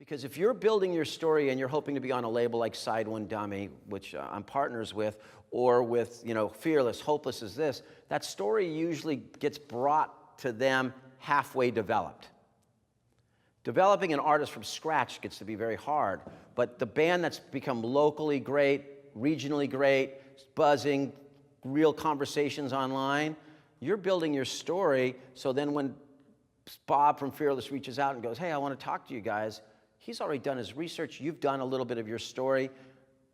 Because if you're building your story and you're hoping to be on a label like Side One Dummy, which I'm partners with, or with, Fearless, Hopeless is This, that story usually gets brought to them halfway developed. Developing an artist from scratch gets to be very hard, but the band that's become locally great, regionally great, buzzing, real conversations online, you're building your story, so then when Bob from Fearless reaches out and goes, hey, I want to talk to you guys, he's already done his research, you've done a little bit of your story,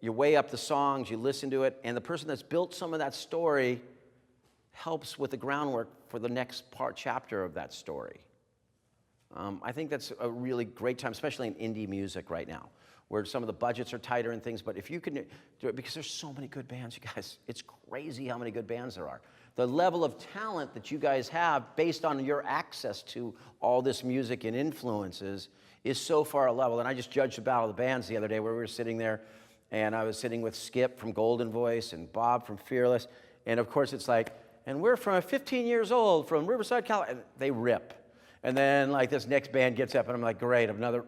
you weigh up the songs, you listen to it, and the person that's built some of that story helps with the groundwork for the next chapter of that story. I think that's a really great time, especially in indie music right now, where some of the budgets are tighter and things, but if you can do it, because there's so many good bands, you guys, it's crazy how many good bands there are. The level of talent that you guys have based on your access to all this music and influences is so far a level. And I just judged the Battle of the Bands the other day where we were sitting there, and I was sitting with Skip from Golden Voice and Bob from Fearless, and of course it's like, and we're from 15 years old from Riverside, California, and they rip. And then like this next band gets up and I'm like, great, another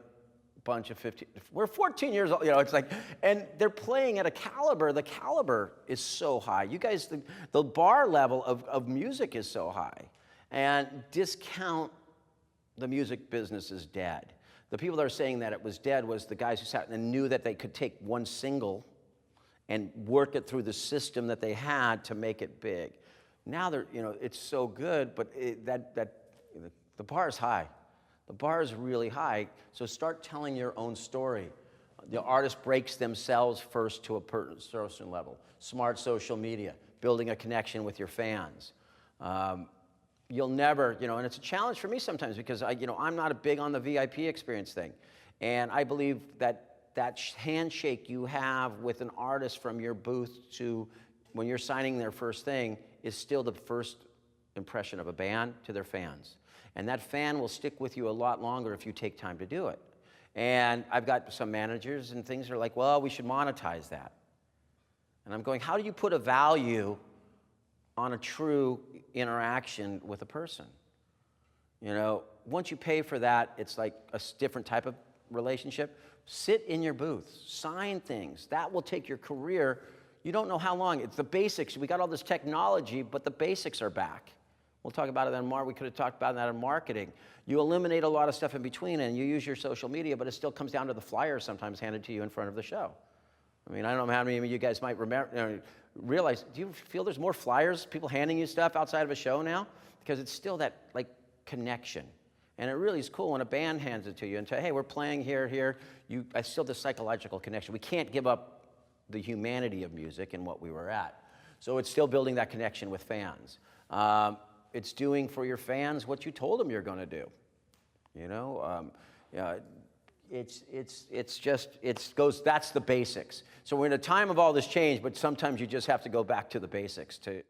bunch of 15, we're 14 years old, it's like, and they're playing at a caliber, the caliber is so high. You guys, the bar level of music is so high. And discount the music business is dead. The people that are saying that it was dead was the guys who sat and knew that they could take one single and work it through the system that they had to make it big. Now they're, it's so good, but the bar is high. The bar is really high, so start telling your own story. The artist breaks themselves first to a personal level. Smart social media, building a connection with your fans. You'll never, and it's a challenge for me sometimes because I'm not a big on the VIP experience thing. And I believe that handshake you have with an artist from your booth to when you're signing their first thing is still the first impression of a band to their fans. And that fan will stick with you a lot longer if you take time to do it. And I've got some managers and things that are like, well, we should monetize that. And I'm going, how do you put a value on a true interaction with a person? Once you pay for that, it's like a different type of relationship. Sit in your booth, sign things. That will take your career. You don't know how long. It's the basics. We got all this technology, but the basics are back. We'll talk about it then. We could have talked about that in marketing. You eliminate a lot of stuff in between, and you use your social media, but it still comes down to the flyer sometimes handed to you in front of the show. I mean, I don't know how many of you guys might realize, do you feel there's more flyers, people handing you stuff outside of a show now? Because it's still that, connection. And it really is cool when a band hands it to you and say, hey, we're playing here. I still the psychological connection. We can't give up the humanity of music and what we were at. So it's still building that connection with fans. It's doing for your fans what you told them you're going to do. That's the basics. So we're in a time of all this change, but sometimes you just have to go back to the basics to